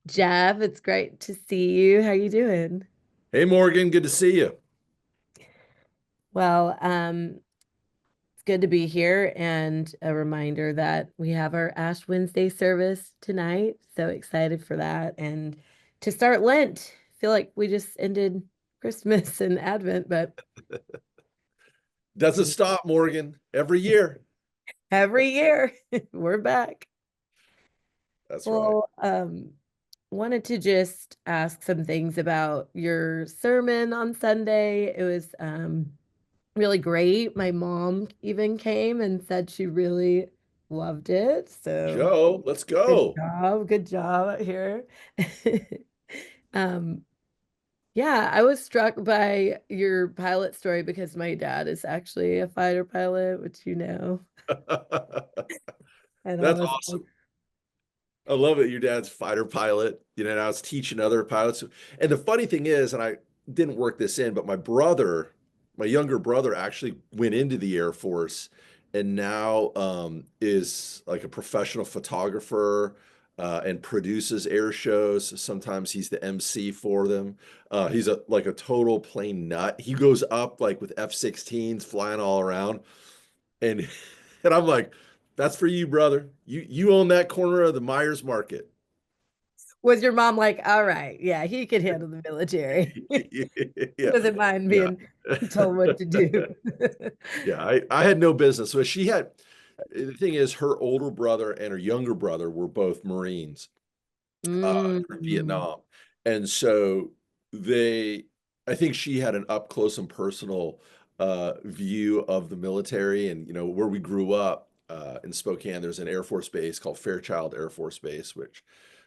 Jeff, it's great to see you. How you doing? Hey Morgan, good to see you. Well, it's good to be here and a reminder that we have our Ash Wednesday service tonight. So excited for that and to start Lent. Feel like we just ended Christmas and Advent, but Doesn't stop, Morgan. Every year. every year we're back. That's right. Well, wanted to just ask some things about your sermon on Sunday. It was really great. My mom even came and said she really loved it. So Joe, let's go. good job here. Um, yeah, I was struck by your pilot story because my dad is actually a fighter pilot, which you know. And I That's was like, awesome. I love it. Your dad's fighter pilot. And I was teaching other pilots. And the funny thing is, and I didn't work this in, but my younger brother actually went into the Air Force and now is like a professional photographer and produces air shows. Sometimes he's the MC for them. He's like a total plane nut. He goes up like with F-16s flying all around. And and I'm like, that's for you, brother. You own that corner of the Meyers market. was your mom like, all right, yeah, he could handle the military. He Yeah. doesn't mind Yeah. being told what to do. Yeah. I had no business. So she had the thing is her older brother and her younger brother were both Marines for Mm. Vietnam. And so they, I think she had an up close and personal view of the military and, where we grew up in Spokane, there's an Air Force base called Fairchild Air Force Base, which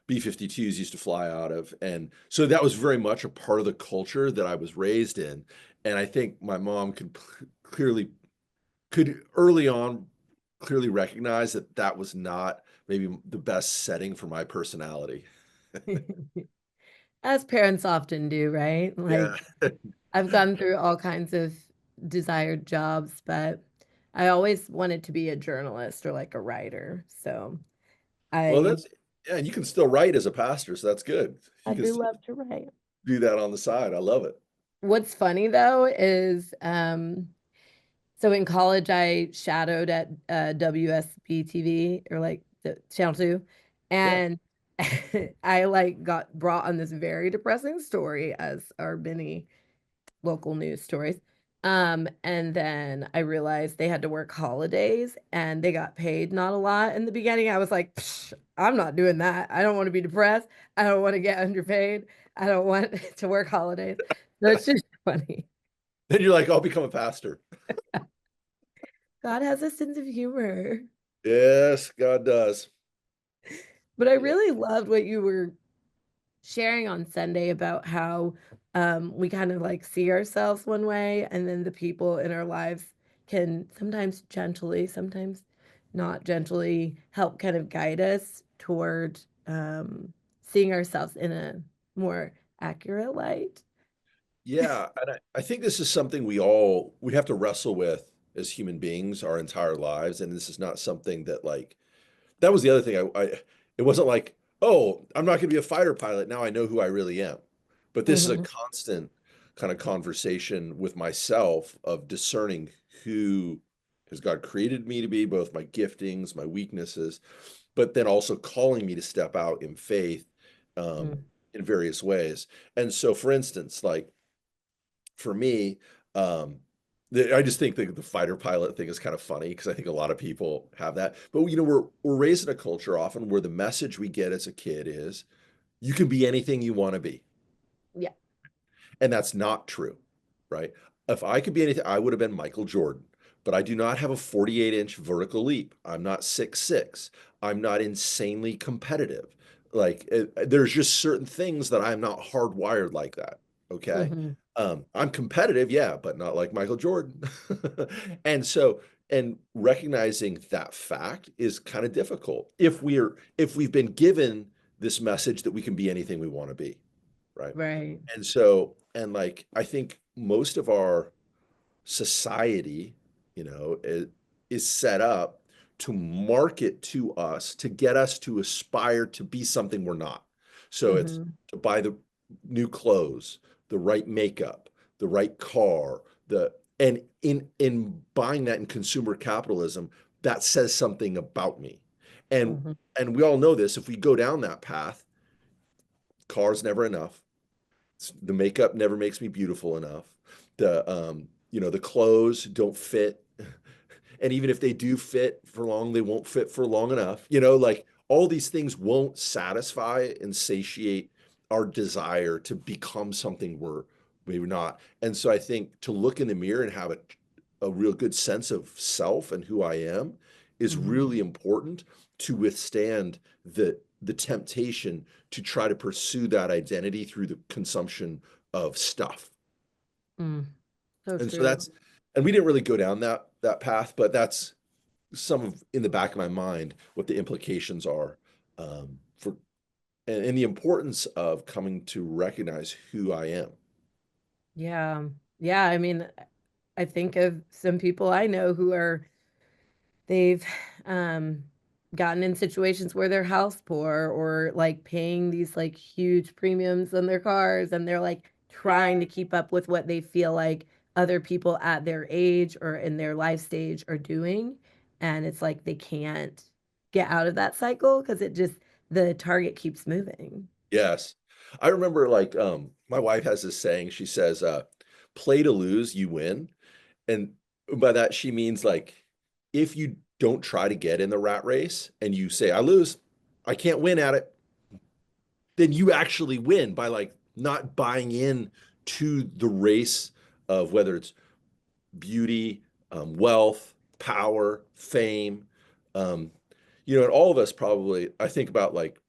B-52s used to fly out of. And so that was very much a part of the culture that I was raised in. And I think my mom clearly could early on clearly recognize that that was not maybe the best setting for my personality. As parents often do, right? Yeah. Like I've gone through all kinds of desired jobs, but I always wanted to be a journalist or like a writer. So Well, I that's yeah, and you can still write as a pastor, so that's good. I You can do still love to write. do that on the side. I love it. What's funny though is so in college I shadowed at WSB TV or like the Channel 2 Yeah. and I like got brought on this very depressing story as our many local news stories. And then I realized they had to work holidays and they got paid not a lot. In the beginning, I was like, "Psh, I'm not doing that. I don't want to be depressed. I don't want to get underpaid. I don't want to work holidays." So it's just funny. Then you're like, I'll become a pastor. God has a sense of humor. Yes, God does. But I Yeah. really loved what you were sharing on Sunday about how we kind of like see ourselves one way, and then the people in our lives can sometimes gently, sometimes not gently help kind of guide us toward seeing ourselves in a more accurate light. Yeah, and I think this is something we have to wrestle with as human beings our entire lives. And this is not something that like that was the other thing. It wasn't like, oh, I'm not gonna be a fighter pilot. Now I know who I really am. But this is a Mhm. constant kind of conversation with myself of discerning who has God created me to be, both my giftings, my weaknesses, but then also calling me to step out in faith um, Mm. in various ways. And so, for instance, like for me, um, I just think the fighter pilot thing is kind of funny because I think a lot of people have that. But we're raised in a culture often where the message we get as a kid is you can be anything you want to be. Yeah. And that's not true, right? If I could be anything, I would have been Michael Jordan. But I do not have a 48-inch vertical leap. I'm not 6'6". I'm not insanely competitive. Like there's just certain things that I'm not hardwired like that. Okay. Hmm. I'm competitive, yeah, but not like Michael Jordan. And so, and recognizing that fact is kind of difficult if we've been given this message that we can be anything we want to be, right? Right. And so, and like, I think most of our society, is set up to market to us to get us to aspire to be something we're not. So it's Hmm. to buy the new clothes, the right makeup, the right car, the and in buying that in consumer capitalism, that says something about me. And Hmm. and we all know this, if we go down that path, cars never enough. The makeup never makes me beautiful enough. The clothes don't fit. And even if they do fit for long, they won't fit for long enough. Like all these things won't satisfy and satiate our desire to become something we're not. And so I think to look in the mirror and have a real good sense of self and who I am is Hmm. really important to withstand the temptation to try to pursue that identity through the consumption of stuff. Mm. So And so true. and we didn't really go down that path, but that's some of in the back of my mind what the implications are for and the importance of coming to recognize who I am. Yeah. Yeah. I mean, I think of some people I know who are, they've um gotten in situations where they're house poor or like paying these like huge premiums on their cars, and they're like trying to keep up with what they feel like other people at their age or in their life stage are doing. And it's like they can't get out of that cycle because it just, the target keeps moving. Yes. I remember like my wife has this saying, she says, play to lose, you win. And by that she means like if you don't try to get in the rat race and you say, I lose, I can't win at it, then you actually win by like not buying in to the race of whether it's beauty, wealth, power, fame. Um, and all of us probably, I think about like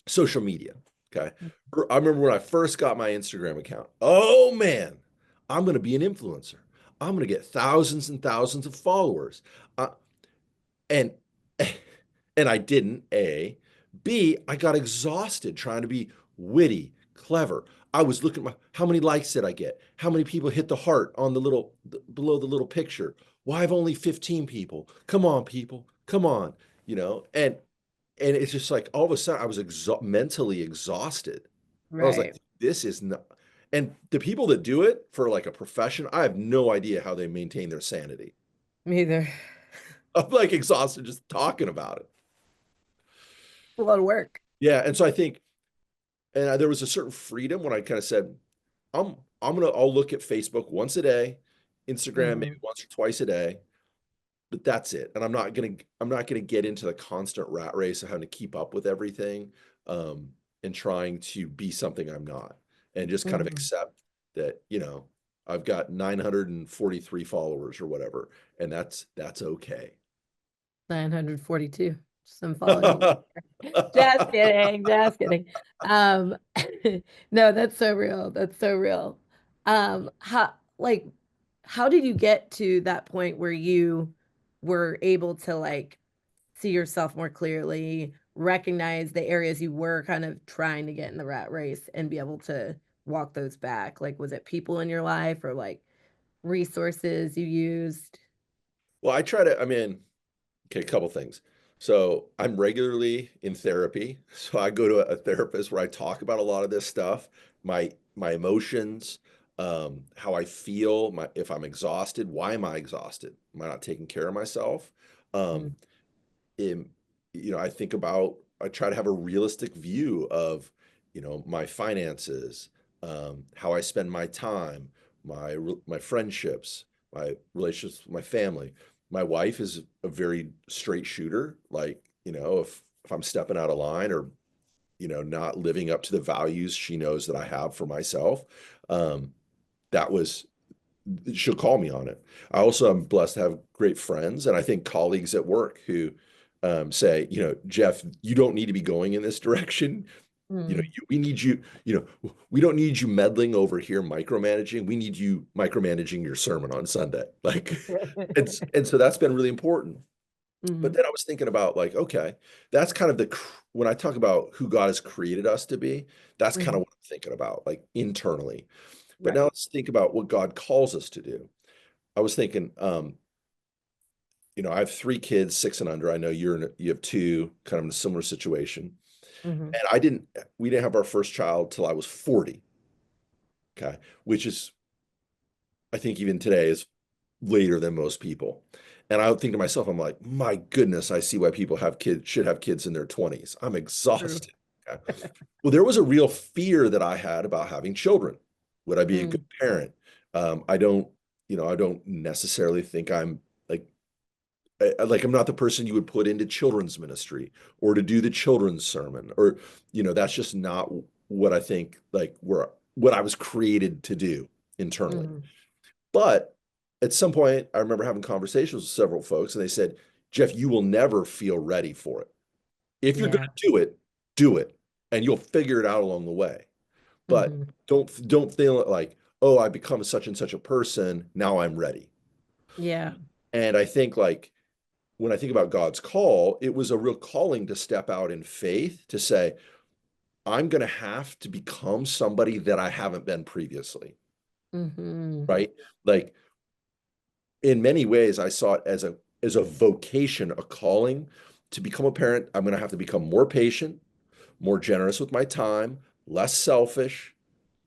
social media. Okay. I remember when I first got my Instagram account. Oh man, I'm going to be an influencer. I'm going to get thousands and thousands of followers. Uh, and and I didn't. A, B, I got exhausted trying to be witty, clever. I was looking at how many likes did I get? How many people hit the heart on the little below the little picture? Why have only 15 people? Come on, people, come on, and it's just like all of a sudden I was mentally exhausted. I was like, Right. this is not. And the people that do it for like a profession, I have no idea how they maintain their sanity. Me either. I'm like exhausted just talking about it. A lot of work. Yeah, and so I think, and there was a certain freedom when I kind of said, I'll look at Facebook once a day, Instagram maybe Hmm. once or twice a day, but that's it. And I'm not gonna get into the constant rat race of having to keep up with everything, um, and trying to be something I'm not, and just kind of Hmm. accept that, I've got 943 followers or whatever, and that's okay. 942. Some following. Just kidding, just kidding. Um, no, that's so real. That's so real. Like, how did you get to that point where you were able to like see yourself more clearly, recognize the areas you were kind of trying to get in the rat race and be able to walk those back? Like, was it people in your life or like resources you used? Well, I mean, okay, a couple things. So I'm regularly in therapy. So I go to a therapist where I talk about a lot of this stuff, my emotions, how I feel, my if I'm exhausted, why am I exhausted? Am I not taking care of myself? Um, Mm. in I think about I try to have a realistic view of, my finances, how I spend my time, my friendships, my relationships with my family. My wife is a very straight shooter. Like, if I'm stepping out of line or, not living up to the values she knows that I have for myself, um, that was she'll call me on it. I also am blessed to have great friends and I think colleagues at work who say, Jeff, you don't need to be going in this direction. Mm. We need you, we don't need you meddling over here micromanaging. We need you micromanaging your sermon on Sunday. Like, and so that's been really important. But Hmm. then I was thinking about like, okay, that's kind of when I talk about who God has created us to be, that's kind Hmm. of what I'm thinking about, like internally. But now Right. let's think about what God calls us to do. I was thinking, I have three kids, 6 and under. I know you have two, kind of in a similar situation. Hmm. And we didn't have our first child till I was 40. Okay. Which is, I think even today is later than most people. And I would think to myself, I'm like, my goodness, I see why people should have kids in their 20s. I'm True. exhausted. Okay. Well, there was a real fear that I had about having children. Would I be a good Mm, parent? I don't, I don't necessarily think I'm like, I'm not the person you would put into children's ministry or to do the children's sermon, or, that's just not what I think, like, what I was created to do internally. mhm. But at some point, I remember having conversations with several folks, and they said, Jeff, you will never feel ready for it. If you're going Yeah. to do it, and you'll figure it out along the way. But Hmm. don't feel like, oh, I become such and such a person, now I'm ready. Yeah. And I think, like, when I think about God's call, it was a real calling to step out in faith to say, I'm going to have to become somebody that I haven't been previously, Hmm. right? Like, in many ways, I saw it as a vocation, a calling to become a parent. I'm going to have to become more patient, more generous with my time, less selfish,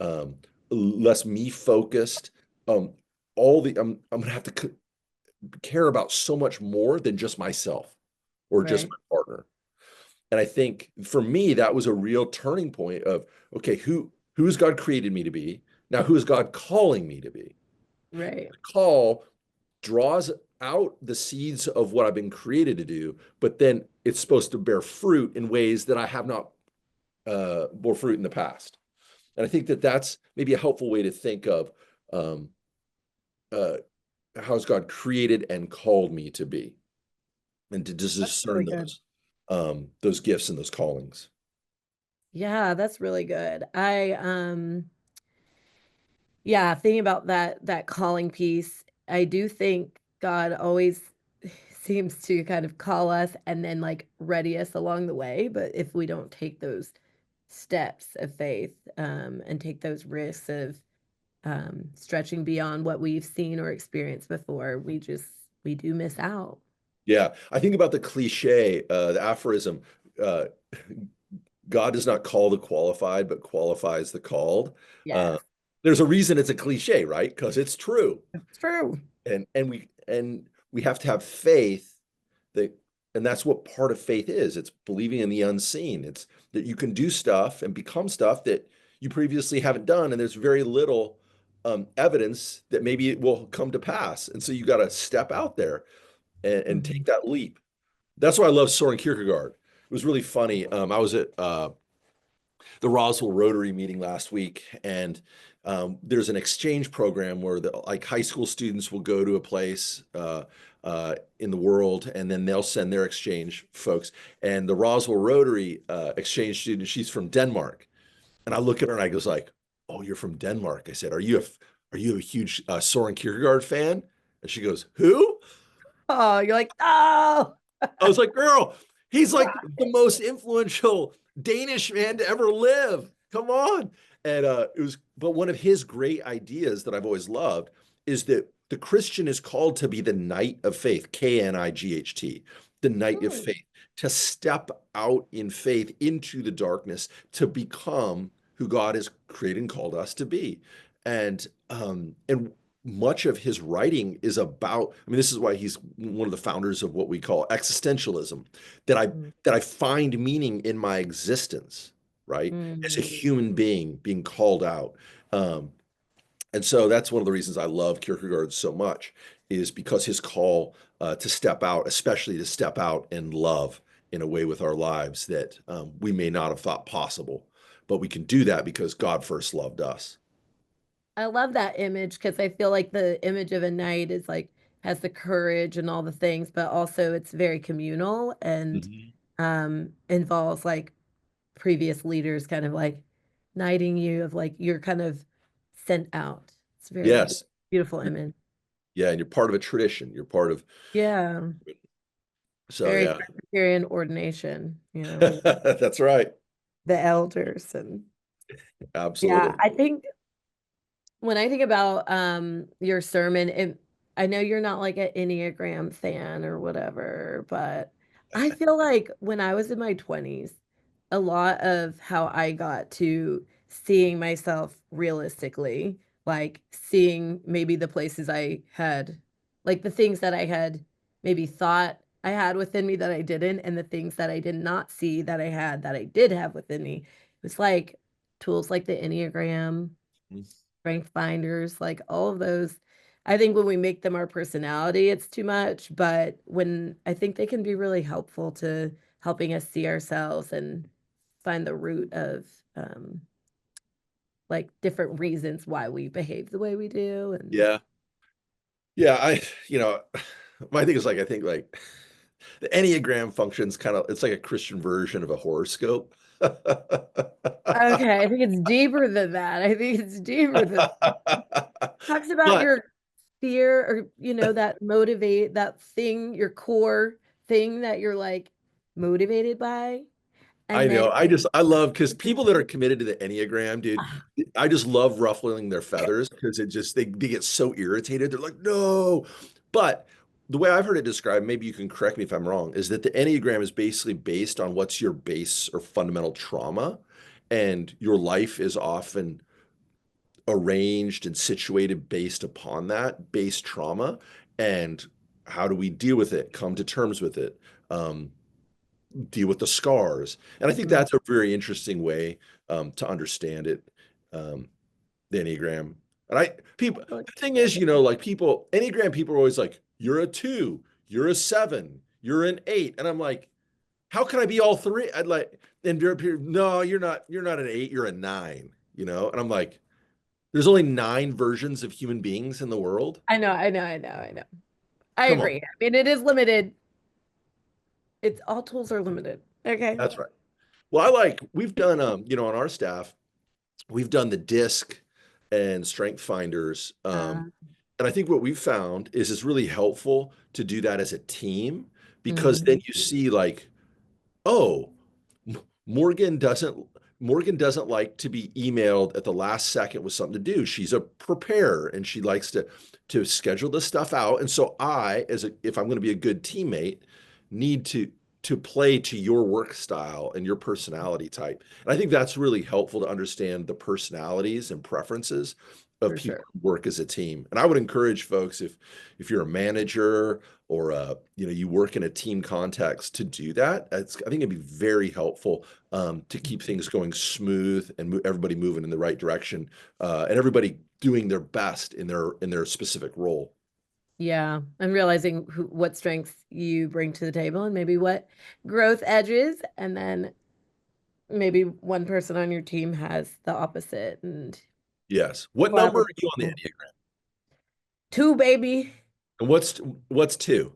um, less me focused. Um, I'm going to have to care about so much more than just myself or just Right. my partner. And I think for me, that was a real turning point of, okay, who has God created me to be? Now, who is God calling me to be? Right. Call draws out the seeds of what I've been created to do, but then it's supposed to bear fruit in ways that I have not bore fruit in the past. And I think that that's maybe a helpful way to think of um, uh, how has God created and called me to be, and to just That's really discern good. those gifts and those callings. Yeah, that's really good. Yeah, thinking about that calling piece, I do think God always seems to kind of call us and then like ready us along the way. But if we don't take those steps of faith, and take those risks of stretching beyond what we've seen or experienced before, we do miss out. Yeah, I think about the cliche, the aphorism, uh, God does not call the qualified, but qualifies the called. Uh, Yes, there's a reason it's a cliche, right? Because it's true. it's true. And we have to have faith that, and that's what part of faith is. It's believing in the unseen. It's that you can do stuff and become stuff that you previously haven't done, and there's very little evidence that maybe it will come to pass. And so you got to step out there and take Mhm. that leap. That's why I love Soren Kierkegaard. It was really funny. I was at the Roswell Rotary meeting last week, and there's an exchange program where like high school students will go to a place in the world, and then they'll send their exchange folks. And the Roswell Rotary exchange student, she's from Denmark, and I look at her and I goes like, "Oh, you're from Denmark." I said, are you a huge Soren Kierkegaard fan?" And she goes, "Who?" Oh, you're like, oh, I was like, girl, he's like the most influential Danish man to ever live. Come on. And but one of his great ideas that I've always loved is that the Christian is called to be the knight of faith, Knight, the knight of hmm, faith, to step out in faith into the darkness to become who God has created and called us to be. And much of his writing is about, I mean, this is why he's one of the founders of what we call existentialism, that i hmm, that I find meaning in my existence, right, as a hmm. human being being called out. Um, and so that's one of the reasons I love Kierkegaard so much, is because his call to step out, especially to step out and love in a way with our lives that we may not have thought possible, but we can do that because God first loved us. I love that image because I feel like the image of a knight is like has the courage and all the things, but also it's very communal and Mhm. involves like previous leaders kind of like knighting you of like you're kind of sent out. It's very Yes. beautiful image. Yeah, and you're part of a tradition. You're part of, Yeah. so Very yeah. Presbyterian ordination, That's right. the elders and yeah, Absolutely. I think when I think about your sermon, I know you're not like an Enneagram fan or whatever, but I feel like when I was in my 20s, a lot of how I got to seeing myself realistically, like seeing maybe the places I had, like the things that I had maybe thought I had within me that I didn't, and the things that I did not see that I had that I did have within me. It's like tools like the Enneagram, strength finders, like all of those. I think when we make them our personality, it's too much, but when I think they can be really helpful to helping us see ourselves and find the root of like different reasons why we behave the way we do. And Yeah. Yeah, my thing is like I think like the Enneagram functions kind of it's like a Christian version of a horoscope. okay, I think it's deeper than that. I think it's deeper than talks about But your fear or that motivate that thing, your core thing that you're like motivated by. I And then know. I love because people that are committed to the Enneagram, dude, I just love ruffling their feathers because they get so irritated. They're like, no. But the way I've heard it described, maybe you can correct me if I'm wrong, is that the Enneagram is basically based on what's your base or fundamental trauma, and your life is often arranged and situated based upon that base trauma. And how do we deal with it? Come to terms with it. Um, deal with the scars. And I think Mhm. that's a very interesting way to understand it, the Enneagram. And the thing is, like Enneagram people are always like, you're a two, you're a seven, you're an eight. And I'm like, how can I be all three? I'd like, and no, you're not an eight, you're a nine, And I'm like, there's only nine versions of human beings in the world. I know, I know, I know, I know. I Come on. agree. I mean, it is limited. It's all tools are limited. Okay. That's right. Well, we've done, on our staff, we've done the disc and strength finders. Uh, And I think what we've found is it's really helpful to do that as a team because then mhm. you see like, oh, Morgan doesn't Morgan doesn't like to be emailed at the last second with something to do. She's a preparer and she likes to schedule this stuff out. And so if I'm going to be a good teammate, need to play to your work style and your personality type. And I think that's really helpful to understand the personalities and preferences of For people sure. who work as a team. And I would encourage folks if you're a manager or you work in a team context to do that. I think it'd be very helpful to keep things going smooth and everybody moving in the right direction, and everybody doing their best in their specific role. Yeah, and realizing what strengths you bring to the table and maybe what growth edges, and then maybe one person on your team has the opposite and Yes. What number are collaborate. you on the Enneagram? Two, baby. And what's two?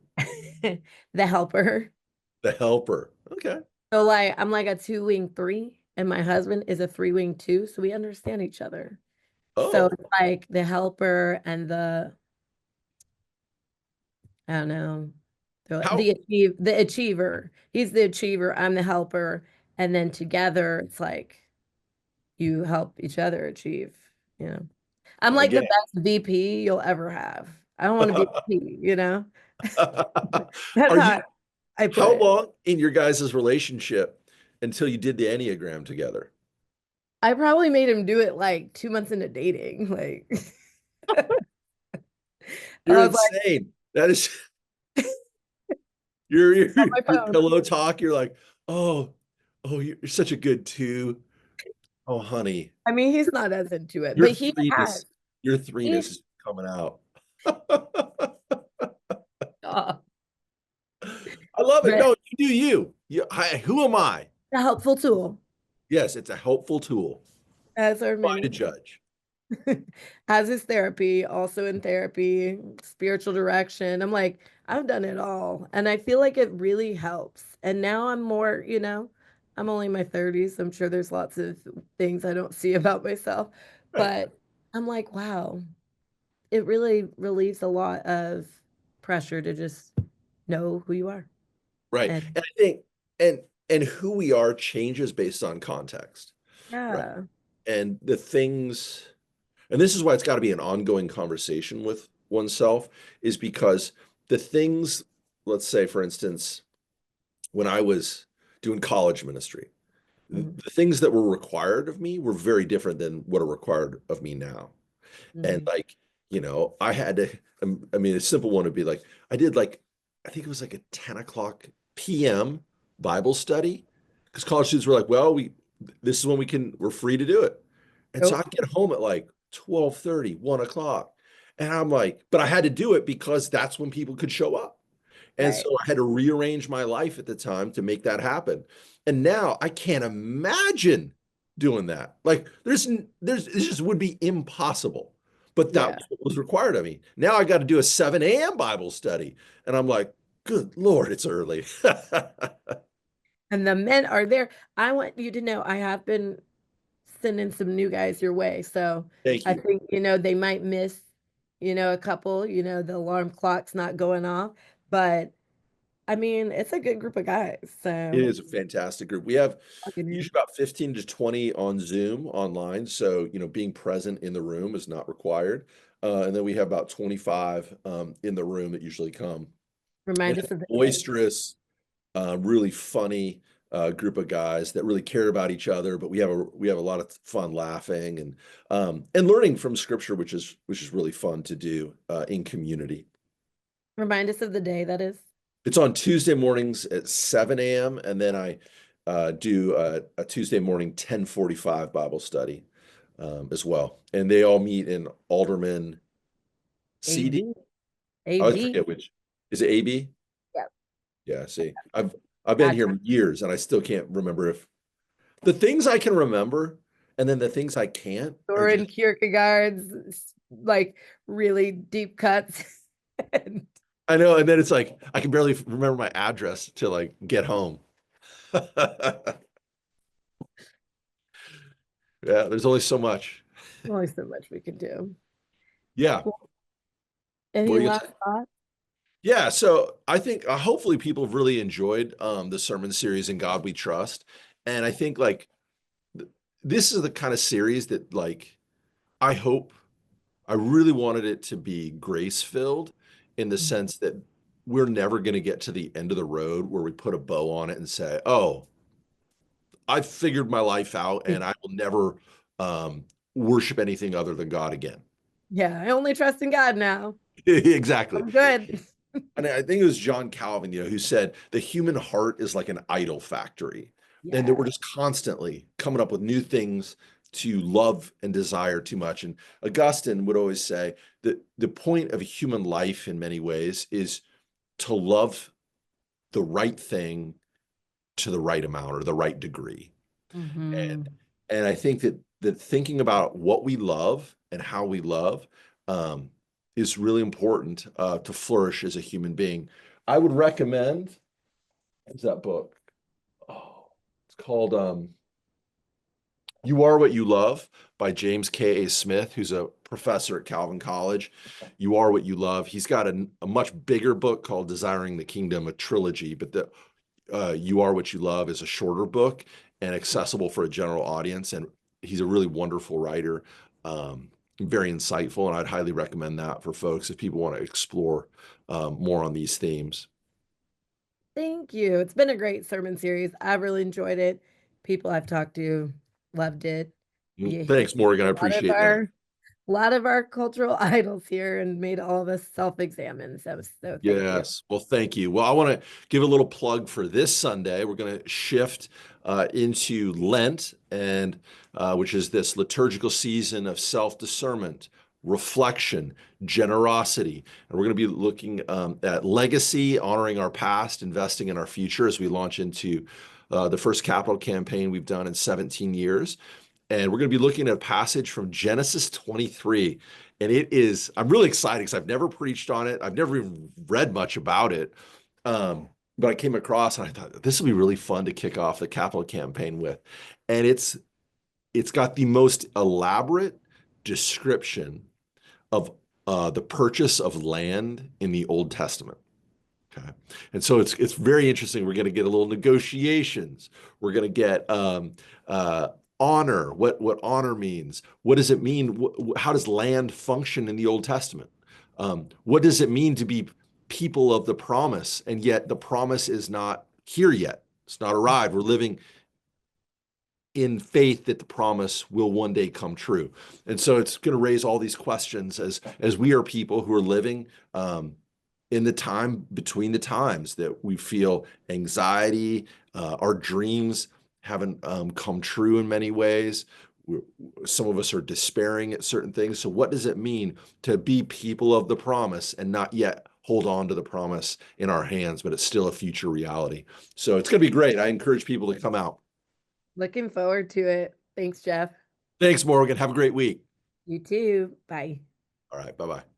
The helper. The helper. Okay. So like I'm like a two wing three, and my husband is a three wing two, so we understand each other. So Oh, it's like the helper and I don't know, how the achiever. He's the achiever, I'm the helper, and then together it's like you help each other achieve, you know. I'm like the again? best VP you'll ever have. I don't want to be VP. That's Are you how I put how it. long in your guys' relationship until you did the Enneagram together? I probably made him do it like 2 months into dating. Like You're I was like insane. That is your on your, my your phone. pillow talk. You're like, oh, you're such a good two. Oh, honey, I mean, he's not as into it, your but he has. threeness, your He's threeness is coming out. uh, I love it. but No, you do you. Who am I? a helpful tool Yes, it's a helpful tool. as are Fine to many. judge. As is therapy, also in therapy, spiritual direction. I'm like, I've done it all. And I feel like it really helps. And now I'm more, I'm only in my 30s. I'm sure there's lots of things I don't see about myself. Right, But I'm like, wow, it really relieves a lot of pressure to just know who you are. right. And And I think and and who we are changes based on context, right? yeah, And the things, and this is why it's got to be an ongoing conversation with oneself, is because the things, let's say, for instance, when I was doing college ministry, Mhm. the things that were required of me were very different than what are required of me now. And Mhm. like, I had to, I mean, a simple one would be like, I did like, I think it was like a 10 o'clock PM Bible study because college students were like, well, this is when we're free to do it. And so Oh, I'd get home at like 12:30, 1 o'clock. And I'm like, but I had to do it because that's when people could show up. And right. so I had to rearrange my life at the time to make that happen. And now I can't imagine doing that. Like it just would be impossible. But that Yeah. was what was required of me. Now I got to do a 7 a.m. Bible study. And I'm like, good Lord, it's early. And the men are there. I want you to know I have been sending some new guys your way. So Thank I you. think, they might miss, a couple, the alarm clock's not going off. But I mean, it's a good group of guys. It So is a fantastic group. We have fucking usually in. about 15 to 20 on Zoom online. So, being present in the room is not required. And then we have about 25 in the room that usually come. And Remind it's us of the day. boisterous, really funny group of guys that really care about each other. But we have a lot of fun laughing and learning from scripture, which is really fun to do in community. Remind us of the day that is. It's on Tuesday mornings at 7 a.m. and then I do a Tuesday morning 10:45 Bible study as well. And they all meet in Alderman CD. AD. I always AD. forget which. Is it AB? Yep. Yeah, see. I've been Bad here time. years and I still can't remember if the things I can remember and then the things I can't are Soren just Kierkegaard's like really deep cuts. And I know, and then it's like I can barely remember my address to like get home. Yeah, there's only so much. only so much we can do. Yeah. Well, What any were you gonna last say? thoughts? Yeah, so I think hopefully people have really enjoyed the sermon series "In God We Trust," and I think like th- this is the kind of series that like I hope I really wanted it to be grace filled in the sense that we're never going to get to the end of the road where we put a bow on it and say, "Oh, I've figured my life out and I will never um, worship anything other than God again." Yeah, I only trust in God now. Exactly. I'm good. And I think it was John Calvin, who said the human heart is like an idol factory, and that Yeah. we're just constantly coming up with new things to love and desire too much. And Augustine would always say that the point of human life, in many ways, is to love the right thing to the right amount or the right degree. Hmm. And I think that thinking about what we love and how we love is really important to flourish as a human being. I would recommend, what's that book? Oh, it's called You Are What You Love by James K.A. Smith, who's a professor at Calvin College. You Are What You Love. He's got a much bigger book called Desiring the Kingdom, a trilogy, but the You Are What You Love is a shorter book and accessible for a general audience. And he's a really wonderful writer, very insightful. And I'd highly recommend that for folks if people want to explore more on these themes. Thank you. It's been a great sermon series. I've really enjoyed it. People I've talked to loved it. You hit Thanks, Morgan. I a lot of appreciate that. our cultural idols here and made all of us self-examine. So thank you. Yes. Well, thank you. Well, I want to give a little plug for this Sunday. We're going to shift into Lent, and which is this liturgical season of self-discernment, reflection, generosity, and we're going to be looking at legacy, honoring our past, investing in our future as we launch into the first capital campaign we've done in 17 years. And we're going to be looking at a passage from Genesis 23. And I'm really excited because I've never preached on it. I've never even read much about it. But I came across and I thought this would be really fun to kick off the capital campaign with. And it's got the most elaborate description of the purchase of land in the Old Testament. Okay. And so it's very interesting. We're going to get a little negotiations. We're going to get uh, honor, what honor means. What does it mean? How does land function in the Old Testament? What does it mean to be people of the promise? And yet the promise is not here yet. It's not arrived. We're living in faith that the promise will one day come true. And so it's going to raise all these questions as we are people who are living in the time between the times, that we feel anxiety, our dreams haven't come true in many ways. We're, some of us are despairing at certain things. So what does it mean to be people of the promise and not yet hold on to the promise in our hands, but it's still a future reality? So it's going to be great. I encourage people to come out. Looking forward to it. Thanks, Jeff. Thanks, Morgan. Have a great week. You too. Bye. All right. Bye-bye.